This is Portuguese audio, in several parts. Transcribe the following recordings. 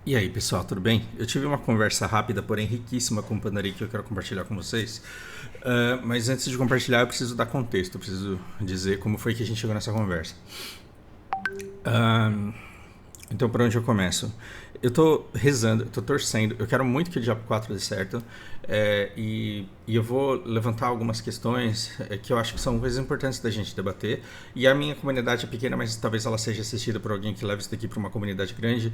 E aí, pessoal, tudo bem? Eu tive uma conversa rápida, porém riquíssima com o Pandari que eu quero compartilhar com vocês. Mas antes de compartilhar, eu preciso dar contexto, eu preciso dizer como foi que a gente chegou nessa conversa. Então, por onde eu começo? Eu tô rezando, eu tô torcendo, eu quero muito que o Diablo 4 dê certo, e eu vou levantar algumas questões que eu acho que são coisas importantes da gente debater. E a minha comunidade é pequena, mas talvez ela seja assistida por alguém que leve isso daqui para uma comunidade grande,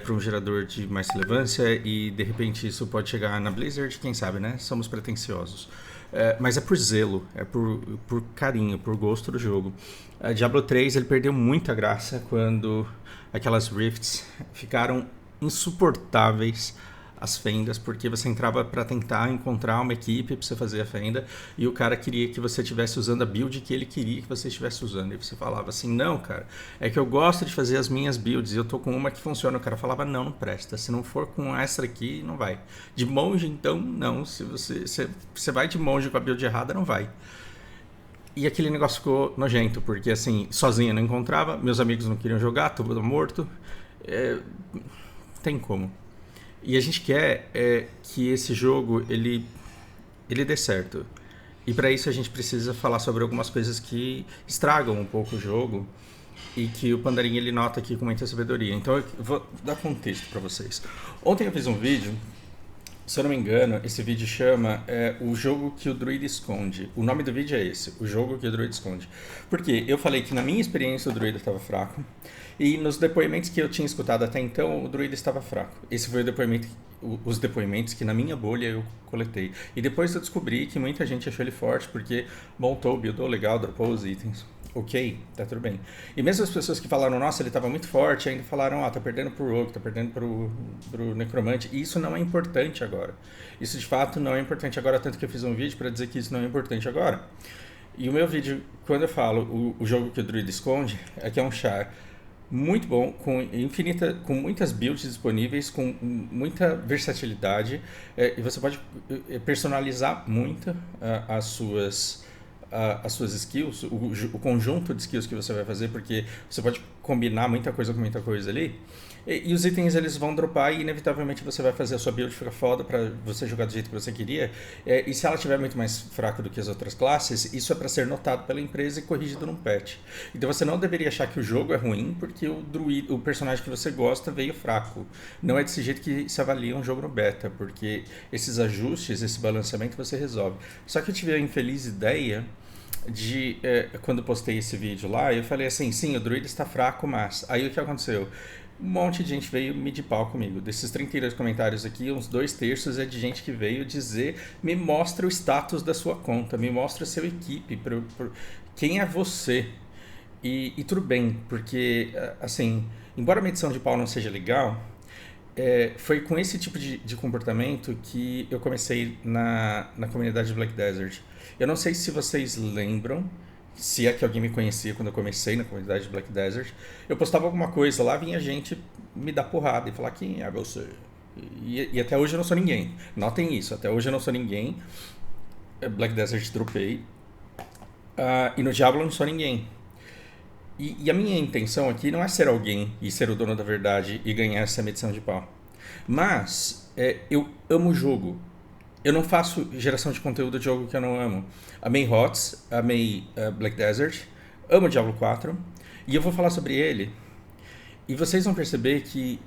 para um gerador de mais relevância, e de repente isso pode chegar na Blizzard, quem sabe, né? Somos pretensiosos. Mas é por zelo, é por carinho, por gosto do jogo. Diablo 3 ele perdeu muita graça quando aquelas rifts ficaram insuportáveis, as fendas, porque você entrava para tentar encontrar uma equipe para você fazer a fenda e o cara queria que você estivesse usando a build que ele queria que você estivesse usando. E você falava assim: não, cara, é que eu gosto de fazer as minhas builds e eu tô com uma que funciona. O cara falava: não, não presta. Se não for com essa aqui, não vai. De monge, então, não. Se você vai de monge com a build errada, não vai. E aquele negócio ficou nojento, porque assim, sozinho não encontrava, meus amigos não queriam jogar, tudo morto. Tem como. E a gente quer que esse jogo ele dê certo. E para isso a gente precisa falar sobre algumas coisas que estragam um pouco o jogo e que o Pandarim ele nota aqui com muita sabedoria. Então eu vou dar contexto para vocês. Ontem eu fiz um vídeo, se eu não me engano, esse vídeo chama O Jogo que o Druid Esconde. O nome do vídeo é esse, O Jogo que o Druid Esconde. Porque eu falei que na minha experiência o Druid estava fraco, e nos depoimentos que eu tinha escutado até então, o Druid estava fraco. Esse foi os depoimentos que na minha bolha eu coletei. E depois eu descobri que muita gente achou ele forte, porque montou, buildou legal, dropou os itens. Ok, tá tudo bem. E mesmo as pessoas que falaram, nossa, ele estava muito forte, ainda falaram, tá perdendo pro Rogue, tá perdendo pro Necromante. E isso não é importante agora. Isso de fato não é importante agora, tanto que eu fiz um vídeo para dizer que isso não é importante agora. E o meu vídeo, quando eu falo o jogo que o Druid esconde, é que é um char muito bom, com muitas builds disponíveis, com muita versatilidade, e você pode personalizar muito as suas skills, o conjunto de skills que você vai fazer, porque você pode combinar muita coisa com muita coisa ali. E os itens eles vão dropar e inevitavelmente você vai fazer a sua build ficar foda pra você jogar do jeito que você queria. E se ela estiver muito mais fraca do que as outras classes, isso é para ser notado pela empresa e corrigido num patch. Então você não deveria achar que o jogo é ruim porque o personagem que você gosta veio fraco. Não é desse jeito que se avalia um jogo no beta, porque esses ajustes, esse balanceamento você resolve. Só que eu tive a infeliz ideia de quando postei esse vídeo lá, eu falei assim, sim, o druida está fraco, mas aí o que aconteceu? Um monte de gente veio medir pau comigo. Desses 32 comentários aqui, uns 2/3 é de gente que veio dizer, me mostra o status da sua conta, me mostra a sua equipe, quem é você? E tudo bem, porque assim, embora a medição de pau não seja legal, foi com esse tipo de comportamento que eu comecei na comunidade de Black Desert. Eu não sei se vocês lembram, se é que alguém me conhecia quando eu comecei na comunidade de Black Desert. Eu postava alguma coisa lá, vinha gente me dar porrada e falar quem é você. E até hoje eu não sou ninguém. Notem isso, até hoje eu não sou ninguém. Black Desert dropei. E no Diablo eu não sou ninguém. E a minha intenção aqui não é ser alguém e ser o dono da verdade e ganhar essa medição de pau. Mas eu amo o jogo. Eu não faço geração de conteúdo de jogo que eu não amo. Amei HOTS, amei Black Desert, amo Diablo 4 e eu vou falar sobre ele. E vocês vão perceber que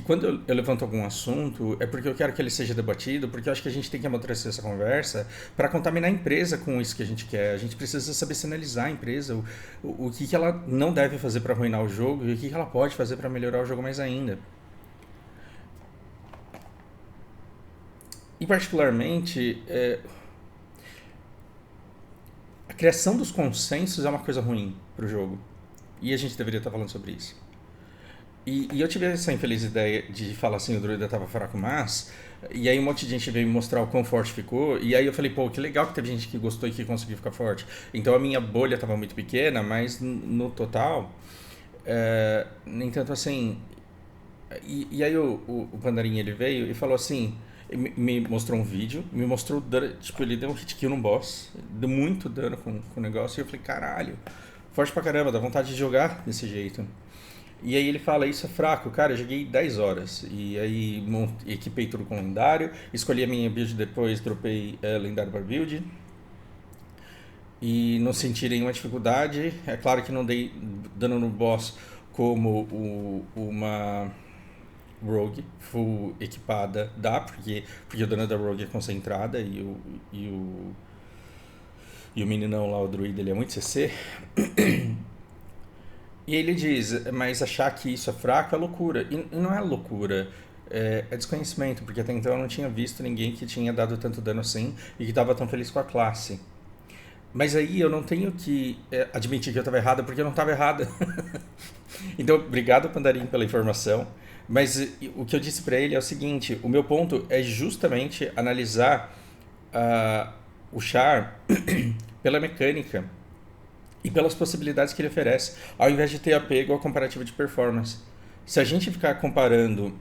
quando eu levanto algum assunto é porque eu quero que ele seja debatido, porque eu acho que a gente tem que amadurecer essa conversa para contaminar a empresa com isso que a gente quer. A gente precisa saber sinalizar a empresa, o que ela não deve fazer para arruinar o jogo e o que ela pode fazer para melhorar o jogo mais ainda. E particularmente, a criação dos consensos é uma coisa ruim para o jogo. E a gente deveria estar falando sobre isso. E eu tive essa infeliz ideia de falar assim, o druida estava fraco, mas... E aí um monte de gente veio me mostrar o quão forte ficou. E aí eu falei, pô, que legal que teve gente que gostou e que conseguiu ficar forte. Então a minha bolha estava muito pequena, mas no total... nem tanto assim... E aí o Pandarim ele veio e falou assim... Me mostrou um vídeo, me mostrou dano, tipo, ele deu um hit kill no boss, deu muito dano com o negócio, e eu falei, caralho, forte pra caramba, dá vontade de jogar desse jeito. E aí ele fala, isso é fraco. Cara, eu joguei 10 horas. E aí equipei tudo com lendário, escolhi a minha build depois, dropei lendário para build. E não senti nenhuma dificuldade. É claro que não dei dano no boss como uma Rogue full equipada dá, porque o dano da Rogue é concentrada e o meninão lá, o druida, ele é muito CC. E ele diz, mas achar que isso é fraco é loucura. E não é loucura, é desconhecimento, porque até então eu não tinha visto ninguém que tinha dado tanto dano assim e que estava tão feliz com a classe. Mas aí eu não tenho que admitir que eu estava errada, porque eu não estava errada. Então, obrigado, Pandarim, pela informação. Mas o que eu disse para ele é o seguinte: o meu ponto é justamente analisar o char pela mecânica e pelas possibilidades que ele oferece, ao invés de ter apego ao comparativo de performance. Se a gente ficar comparando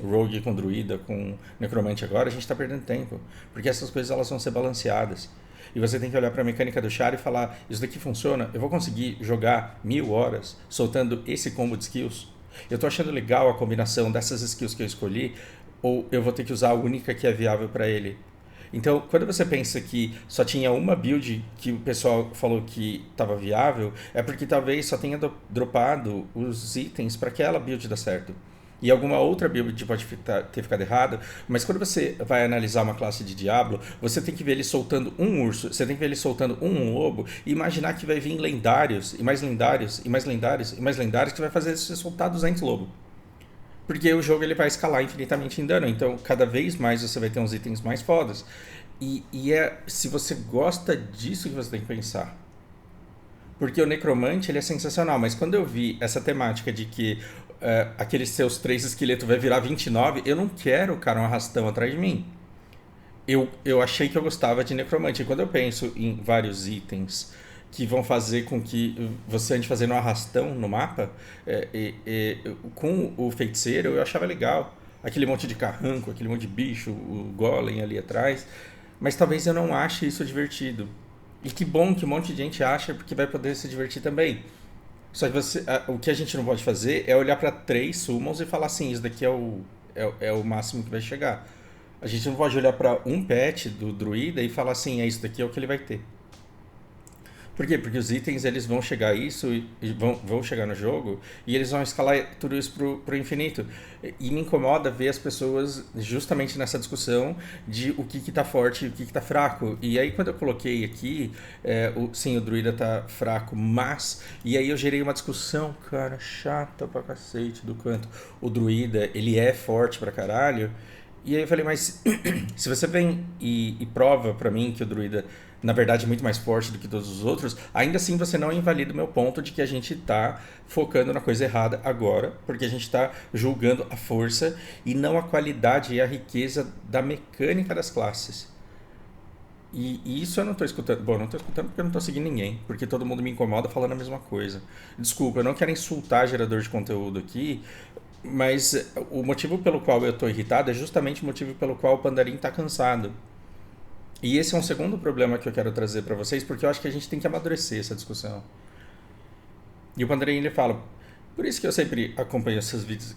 Rogue com Druida, com Necromante agora, a gente está perdendo tempo, porque essas coisas elas vão ser balanceadas. E você tem que olhar para a mecânica do char e falar, isso daqui funciona, eu vou conseguir jogar 1000 horas soltando esse combo de skills? Eu estou achando legal a combinação dessas skills que eu escolhi, ou eu vou ter que usar a única que é viável para ele? Então, quando você pensa que só tinha uma build que o pessoal falou que estava viável, é porque talvez só tenha dropado os itens para aquela build dar certo. E alguma outra build pode ter ficado errado, mas quando você vai analisar uma classe de Diablo, você tem que ver ele soltando um urso, você tem que ver ele soltando um lobo, e imaginar que vai vir lendários, e mais lendários, e mais lendários, e mais lendários, que vai fazer você soltar 200 lobos. Porque o jogo ele vai escalar infinitamente em dano, então cada vez mais você vai ter uns itens mais fodas. E é se você gosta disso que você tem que pensar. Porque o Necromante ele é sensacional, mas quando eu vi essa temática de que aqueles seus 3 esqueletos vai virar 29, eu não quero, cara, um arrastão atrás de mim. Eu achei que eu gostava de Necromante. E quando eu penso em vários itens que vão fazer com que você ande fazendo um arrastão no mapa, com o feiticeiro eu achava legal. Aquele monte de carranco, aquele monte de bicho, o golem ali atrás. Mas talvez eu não ache isso divertido. E que bom que um monte de gente acha, porque vai poder se divertir também. Só que o que a gente não pode fazer é olhar para 3 summons e falar assim, isso daqui é o máximo que vai chegar. A gente não pode olhar para um pet do druida e falar assim, isso daqui é o que ele vai ter. Por quê? Porque os itens eles vão chegar a isso e vão chegar no jogo e eles vão escalar tudo isso pro infinito. E me incomoda ver as pessoas justamente nessa discussão de o que tá forte e o que tá fraco. E aí quando eu coloquei aqui, sim, o druida tá fraco, mas... E aí eu gerei uma discussão, cara, chata pra cacete do canto. O druida, ele é forte pra caralho. E aí eu falei, mas se você vem e prova pra mim que o druida na verdade é muito mais forte do que todos os outros, ainda assim você não invalida o meu ponto de que a gente está focando na coisa errada agora, porque a gente está julgando a força e não a qualidade e a riqueza da mecânica das classes. E isso eu não estou escutando. Bom, não estou escutando porque eu não estou seguindo ninguém, porque todo mundo me incomoda falando a mesma coisa. Desculpa, eu não quero insultar gerador de conteúdo aqui, mas o motivo pelo qual eu estou irritado é justamente o motivo pelo qual o Pandarim está cansado. E esse é um segundo problema que eu quero trazer para vocês, porque eu acho que a gente tem que amadurecer essa discussão. E o Pandarim ele fala, por isso que eu sempre acompanho esses vídeos.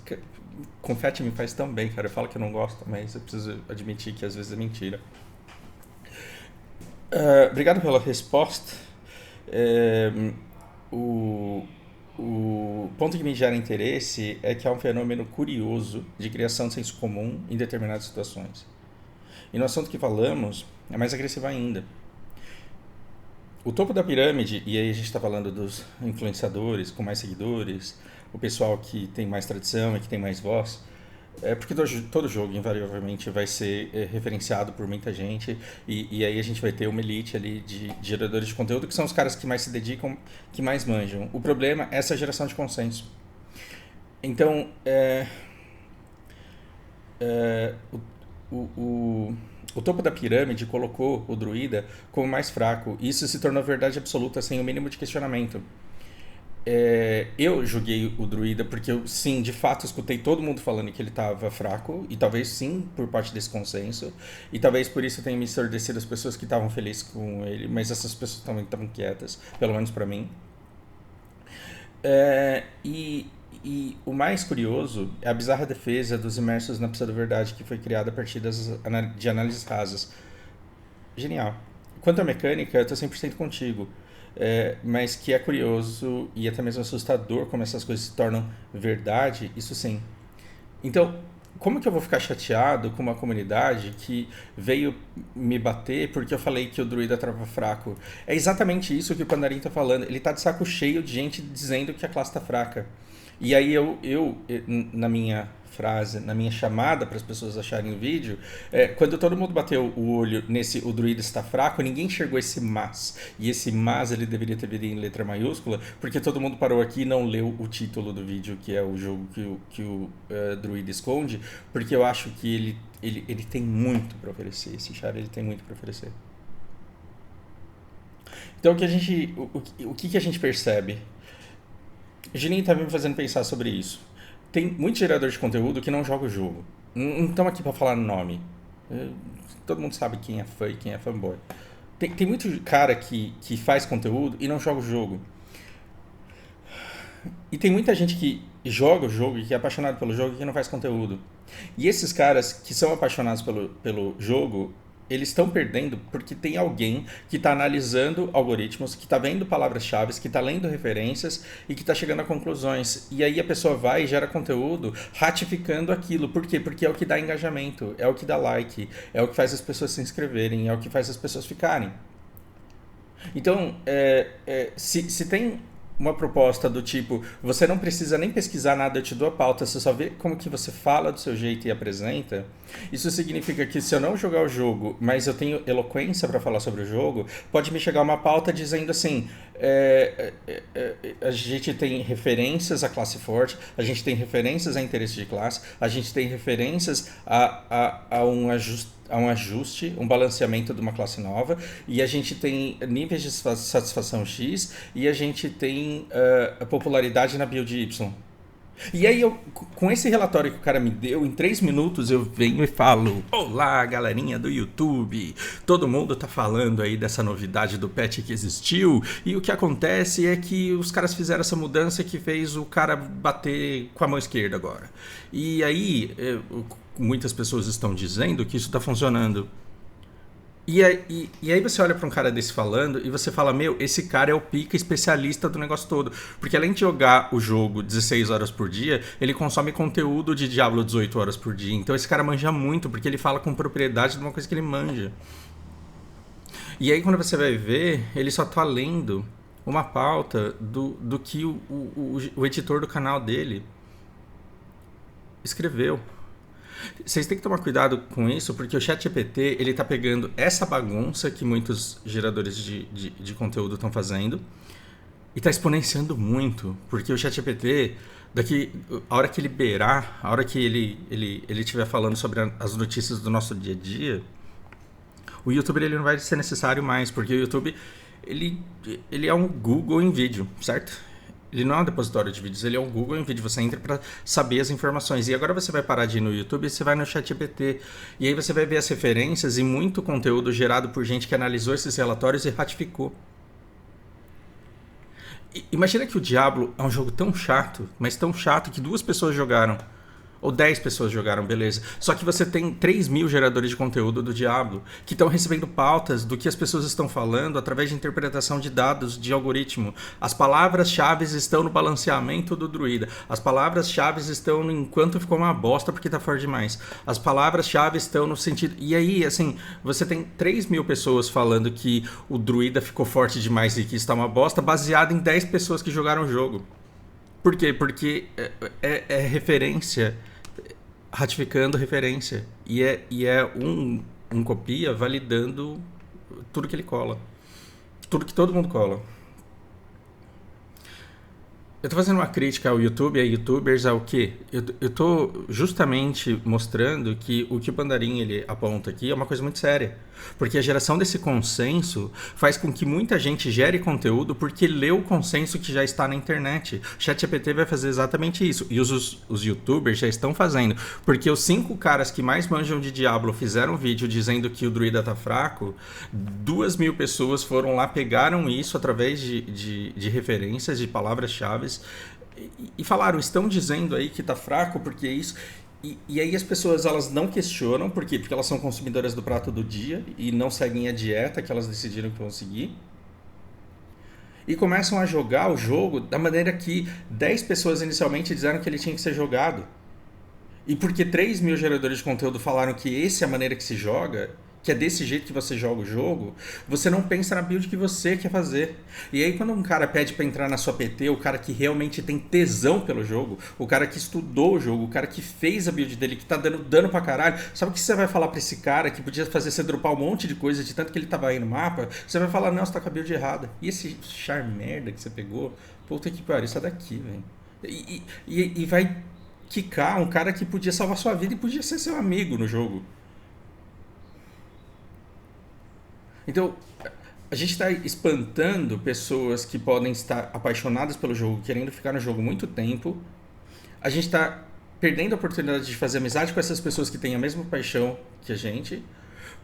Confete me faz tão bem, cara. Eu falo que eu não gosto, mas eu preciso admitir que às vezes é mentira. Obrigado pela resposta. O ponto que me gera interesse é que há um fenômeno curioso de criação de senso comum em determinadas situações. E no assunto que falamos, é mais agressivo ainda. O topo da pirâmide, e aí a gente está falando dos influenciadores com mais seguidores, o pessoal que tem mais tradição e que tem mais voz, porque todo jogo, invariavelmente, vai ser referenciado por muita gente, e aí a gente vai ter uma elite ali de geradores de conteúdo, que são os caras que mais se dedicam, que mais manjam. O problema é essa geração de consenso. Então, o topo da pirâmide colocou o druida como mais fraco. Isso se tornou verdade absoluta, sem o mínimo de questionamento. Eu joguei o druida porque eu, sim, de fato, escutei todo mundo falando que ele estava fraco, e talvez sim, por parte desse consenso, e talvez por isso eu tenha me ensurdecido as pessoas que estavam felizes com ele, mas essas pessoas também estavam quietas, pelo menos para mim. e o mais curioso é a bizarra defesa dos imersos na pseudo-verdade que foi criada a partir de análises rasas. Genial. Quanto à mecânica, eu tô 100% contigo. Mas que é curioso e até mesmo assustador como essas coisas se tornam verdade, isso sim. Então, como que eu vou ficar chateado com uma comunidade que veio me bater porque eu falei que o druida estava fraco? É exatamente isso que o Pandarim tá falando. Ele tá de saco cheio de gente dizendo que a classe tá fraca. E aí na minha frase, na minha chamada para as pessoas acharem o vídeo, quando todo mundo bateu o olho nesse o druida está fraco, ninguém enxergou esse mas. E esse mas ele deveria ter vindo em letra maiúscula, porque todo mundo parou aqui e não leu o título do vídeo, que é o jogo que o druida esconde, porque eu acho que ele tem muito para oferecer, esse char ele tem muito para oferecer. Então o que a gente percebe? O Juninho tá me fazendo pensar sobre isso. Tem muito gerador de conteúdo que não joga o jogo. Não estamos aqui para falar nome. Todo mundo sabe quem é fã e quem é fanboy. Tem muito cara que faz conteúdo e não joga o jogo. E tem muita gente que joga o jogo e que é apaixonado pelo jogo e que não faz conteúdo. E esses caras que são apaixonados pelo jogo, eles estão perdendo porque tem alguém que está analisando algoritmos, que está vendo palavras-chave, que está lendo referências e que está chegando a conclusões. E aí a pessoa vai e gera conteúdo ratificando aquilo. Por quê? Porque é o que dá engajamento, é o que dá like, é o que faz as pessoas se inscreverem, é o que faz as pessoas ficarem. Então, se tem uma proposta do tipo, você não precisa nem pesquisar nada, eu te dou a pauta, você só vê como que você fala do seu jeito e apresenta, isso significa que se eu não jogar o jogo, mas eu tenho eloquência para falar sobre o jogo, pode me chegar uma pauta dizendo assim, a gente tem referências à classe forte, a gente tem referências a interesse de classe, a gente tem referências a um ajuste, um balanceamento de uma classe nova, e a gente tem níveis de satisfação X, e a gente tem a popularidade na build Y. E aí, com esse relatório que o cara me deu, em 3 minutos eu venho e falo: olá, galerinha do YouTube, todo mundo tá falando aí dessa novidade do patch que existiu, e o que acontece é que os caras fizeram essa mudança que fez o cara bater com a mão esquerda agora. E aí, muitas pessoas estão dizendo que isso tá funcionando. E aí você olha pra um cara desse falando e você fala, meu, esse cara é o pica especialista do negócio todo. Porque além de jogar o jogo 16 horas por dia, ele consome conteúdo de Diablo 18 horas por dia. Então esse cara manja muito, porque ele fala com propriedade de uma coisa que ele manja. E aí quando você vai ver, ele só tá lendo uma pauta do que o editor do canal dele escreveu. Vocês têm que tomar cuidado com isso, porque o ChatGPT ele tá pegando essa bagunça que muitos geradores de conteúdo estão fazendo e tá exponenciando muito, porque o ChatGPT, a hora que liberar, a hora que ele estiver falando sobre as notícias do nosso dia a dia, o YouTube ele não vai ser necessário mais, porque o YouTube ele é um Google em vídeo, certo? Ele não é um depositório de vídeos, ele é um Google em vídeo. Você entra para saber as informações. E agora você vai parar de ir no YouTube e você vai no ChatGPT. E aí você vai ver as referências e muito conteúdo gerado por gente que analisou esses relatórios e ratificou. Imagina que o Diablo é um jogo tão chato, mas tão chato que 2 pessoas jogaram. Ou 10 pessoas jogaram, beleza. Só que você tem 3.000 geradores de conteúdo do Diablo que estão recebendo pautas do que as pessoas estão falando através de interpretação de dados de algoritmo. As palavras-chave estão no balanceamento do druida. As palavras-chave estão no enquanto ficou uma bosta porque tá forte demais. As palavras-chave estão no sentido... E aí, assim, você tem 3.000 pessoas falando que o druida ficou forte demais e que está uma bosta, baseado em 10 pessoas que jogaram o jogo. Por quê? Porque é referência ratificando referência. E é um copia validando tudo que ele cola. Tudo que todo mundo cola. Eu tô fazendo uma crítica ao YouTube e a youtubers ao quê? Eu tô justamente mostrando que o Pandarim ele aponta aqui é uma coisa muito séria. Porque a geração desse consenso faz com que muita gente gere conteúdo porque lê o consenso que já está na internet. O ChatGPT vai fazer exatamente isso. E os youtubers já estão fazendo. Porque os 5 caras que mais manjam de Diablo fizeram um vídeo dizendo que o druida tá fraco. 2.000 pessoas foram lá, pegaram isso através de referências, de palavras-chave E falaram, estão dizendo aí que tá fraco porque isso. E aí as pessoas elas não questionam, por quê? Porque elas são consumidoras do prato do dia e não seguem a dieta que elas decidiram que vão seguir. E começam a jogar o jogo da maneira que 10 pessoas inicialmente disseram que ele tinha que ser jogado. E porque 3.000 geradores de conteúdo falaram que essa é a maneira que se joga, que é desse jeito que você joga o jogo, você não pensa na build que você quer fazer. E aí quando um cara pede pra entrar na sua PT, o cara que realmente tem tesão pelo jogo, o cara que estudou o jogo, o cara que fez a build dele, que tá dando dano pra caralho, sabe o que você vai falar pra esse cara que podia fazer você dropar um monte de coisa de tanto que ele tava aí no mapa? Você vai falar, não, você tá com a build errada. E esse char merda que você pegou, puta que pariu, sai daqui, velho. E vai quicar um cara que podia salvar sua vida e podia ser seu amigo no jogo. Então, a gente está espantando pessoas que podem estar apaixonadas pelo jogo, querendo ficar no jogo muito tempo. A gente está perdendo a oportunidade de fazer amizade com essas pessoas que têm a mesma paixão que a gente,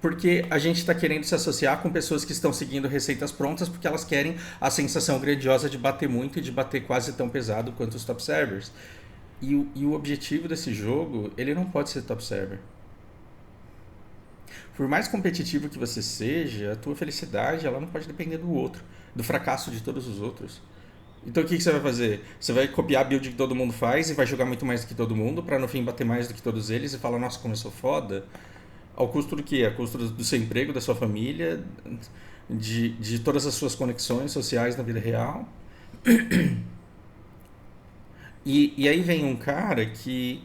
porque a gente está querendo se associar com pessoas que estão seguindo receitas prontas porque elas querem a sensação grandiosa de bater muito e de bater quase tão pesado quanto os top servers. E o objetivo desse jogo, ele não pode ser top server. Por mais competitivo que você seja, a tua felicidade ela não pode depender do outro, do fracasso de todos os outros. Então o que você vai fazer? Você vai copiar a build que todo mundo faz e vai jogar muito mais do que todo mundo para no fim bater mais do que todos eles e falar, nossa, como eu sou foda? Ao custo do quê? Ao custo do seu emprego, da sua família, de todas as suas conexões sociais na vida real. E aí vem um cara que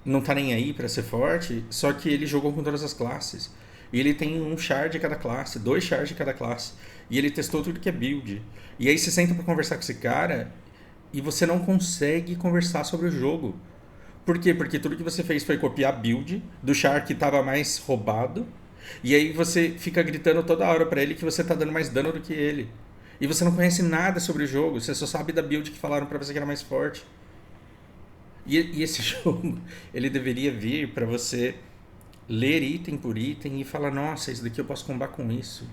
não tá nem aí pra ser forte, só que ele jogou com todas as classes. E ele tem um char de cada classe, 2 chars de cada classe. E ele testou tudo que é build. E aí você senta pra conversar com esse cara e você não consegue conversar sobre o jogo. Por quê? Porque tudo que você fez foi copiar a build do char que tava mais roubado. E aí você fica gritando toda hora pra ele que você tá dando mais dano do que ele. E você não conhece nada sobre o jogo, você só sabe da build que falaram pra você que era mais forte. E esse jogo, ele deveria vir para você ler item por item e falar, nossa, isso daqui eu posso combar com isso.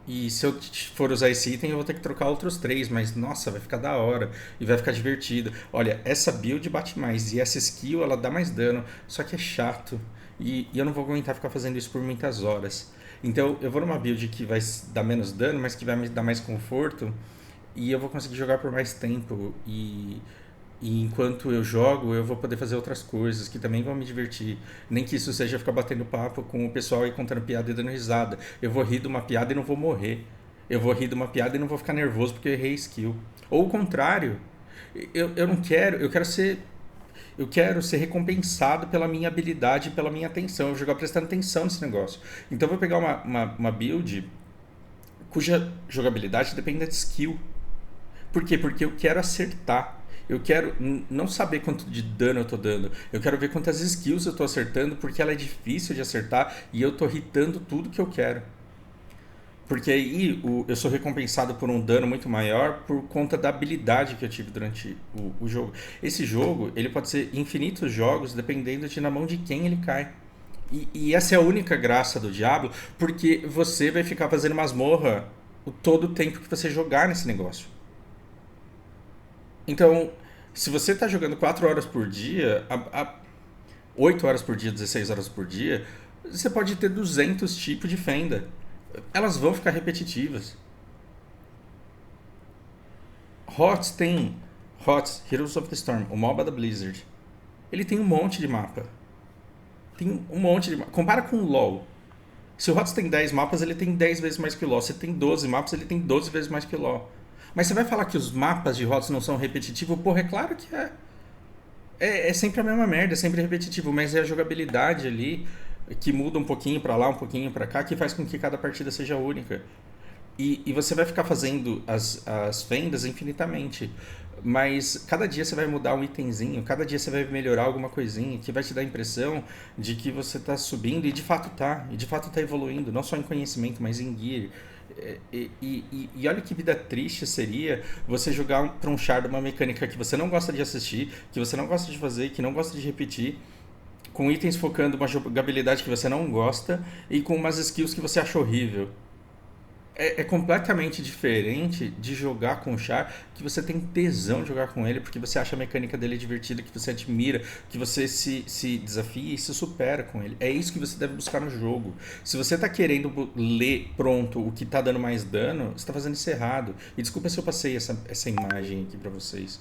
E se eu for usar esse item, eu vou ter que trocar outros 3, mas nossa, vai ficar da hora e vai ficar divertido. Olha, essa build bate mais e essa skill ela dá mais dano, só que é chato. E eu não vou aguentar ficar fazendo isso por muitas horas. Então eu vou numa build que vai dar menos dano, mas que vai me dar mais conforto e eu vou conseguir jogar por mais tempo. E enquanto eu jogo, eu vou poder fazer outras coisas que também vão me divertir. Nem que isso seja ficar batendo papo com o pessoal e contando piada e dando risada. Eu vou rir de uma piada e não vou morrer. Eu vou rir de uma piada e não vou ficar nervoso porque eu errei skill. Ou o contrário. Eu não quero, eu quero ser recompensado pela minha habilidade, pela minha atenção. Eu vou jogar prestando atenção nesse negócio. Então eu vou pegar uma build cuja jogabilidade depende de skill. Por quê? Porque eu quero acertar. Eu quero não saber quanto de dano eu tô dando. Eu quero ver quantas skills eu tô acertando, porque ela é difícil de acertar e eu tô hitando tudo que eu quero. Porque aí eu sou recompensado por um dano muito maior por conta da habilidade que eu tive durante o jogo. Esse jogo, ele pode ser infinitos jogos, dependendo de na mão de quem ele cai. E essa é a única graça do Diablo, porque você vai ficar fazendo masmorra todo o tempo que você jogar nesse negócio. Então, se você está jogando 4 horas por dia, 8 horas por dia, 16 horas por dia, você pode ter 200 tipos de fenda. Elas vão ficar repetitivas. HOTS, Heroes of the Storm, o MOBA da Blizzard. Ele tem um monte de mapa. Tem um monte de mapa. Compara com o LoL. Se o HOTS tem 10 mapas, ele tem 10 vezes mais que o LoL. Se tem 12 mapas, ele tem 12 vezes mais que o LoL. Mas você vai falar que os mapas de HOTS não são repetitivos? Porra, é claro que é. É sempre a mesma merda, é sempre repetitivo, mas é a jogabilidade ali que muda um pouquinho pra lá, um pouquinho pra cá, que faz com que cada partida seja única. E você vai ficar fazendo as fendas infinitamente. Mas cada dia você vai mudar um itemzinho, cada dia você vai melhorar alguma coisinha que vai te dar a impressão de que você tá subindo e de fato tá. E de fato tá evoluindo, não só em conhecimento, mas em gear. E olha que vida triste seria você jogar pra um char de uma mecânica que você não gosta de assistir, que você não gosta de fazer, que não gosta de repetir, com itens focando uma jogabilidade que você não gosta e com umas skills que você acha horrível. é completamente diferente de jogar com o Char, que você tem tesão de jogar com ele, porque você acha a mecânica dele divertida, que você admira, que você se desafia e se supera com ele. É isso que você deve buscar no jogo. Se você tá querendo ler pronto o que tá dando mais dano, você tá fazendo isso errado. E desculpa se eu passei essa imagem aqui pra vocês.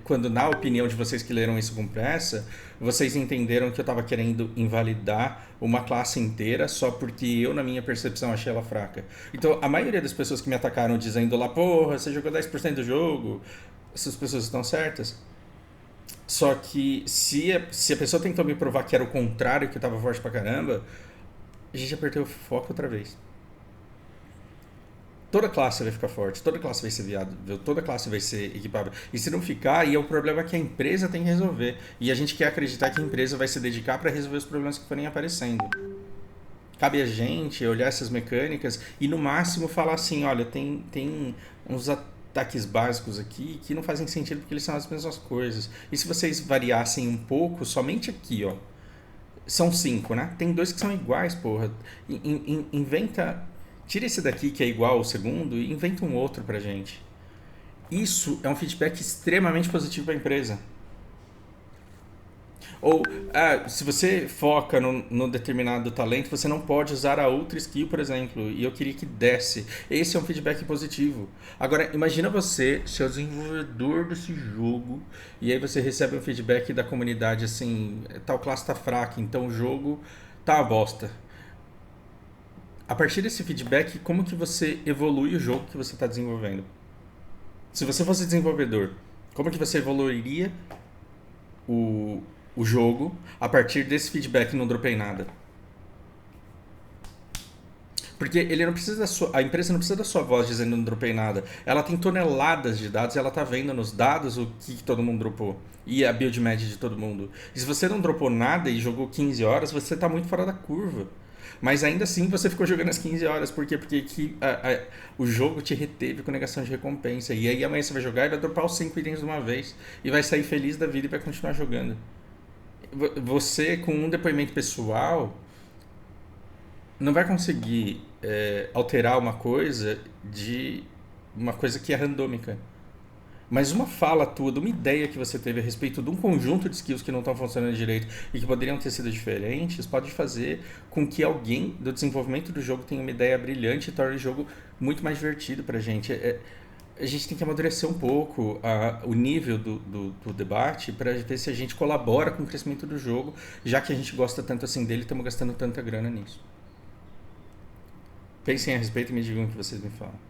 Quando, na opinião de vocês que leram isso com pressa, vocês entenderam que eu estava querendo invalidar uma classe inteira só porque eu, na minha percepção, achei ela fraca. Então, a maioria das pessoas que me atacaram dizendo lá, porra, você jogou 10% do jogo, essas pessoas estão certas. Só que se a pessoa tentou me provar que era o contrário, que eu tava forte pra caramba, a gente apertou o foco outra vez. Toda classe vai ficar forte, toda classe vai ser viável, toda classe vai ser equipável. E se não ficar, aí é o problema que a empresa tem que resolver. E a gente quer acreditar que a empresa vai se dedicar para resolver os problemas que forem aparecendo. Cabe a gente olhar essas mecânicas e no máximo falar assim, olha, tem uns ataques básicos aqui que não fazem sentido porque eles são as mesmas coisas. E se vocês variassem um pouco, somente aqui, ó. São 5, né? Tem 2 que são iguais, porra. Inventa. Tira esse daqui que é igual ao segundo e inventa um outro pra gente. Isso é um feedback extremamente positivo para a empresa. Ou, se você foca no determinado talento, você não pode usar a outra skill, por exemplo. E eu queria que desse. Esse é um feedback positivo. Agora, imagina você, seu desenvolvedor desse jogo, e aí você recebe um feedback da comunidade assim, tal classe tá fraca, então o jogo tá uma bosta. A partir desse feedback, como que você evolui o jogo que você está desenvolvendo? Se você fosse desenvolvedor, como que você evoluiria o, o jogo a partir desse feedback não dropei nada? Porque ele não precisa a empresa não precisa da sua voz dizendo não dropei nada. Ela tem toneladas de dados e ela tá vendo nos dados o que todo mundo dropou. E a build média de todo mundo. E se você não dropou nada e jogou 15 horas, você tá muito fora da curva. Mas ainda assim você ficou jogando as 15 horas. Por quê? Porque o jogo te reteve com negação de recompensa. E aí amanhã você vai jogar e vai dropar os 5 itens de uma vez. E vai sair feliz da vida e vai continuar jogando. Você, com um depoimento pessoal, não vai conseguir alterar uma coisa de uma coisa que é randômica. Mas uma fala tua, de uma ideia que você teve a respeito de um conjunto de skills que não estão funcionando direito e que poderiam ter sido diferentes, pode fazer com que alguém do desenvolvimento do jogo tenha uma ideia brilhante e torne o jogo muito mais divertido pra gente. A gente tem que amadurecer um pouco o nível do debate para ver se a gente colabora com o crescimento do jogo, já que a gente gosta tanto assim dele e estamos gastando tanta grana nisso. Pensem a respeito e me digam o que vocês me falam.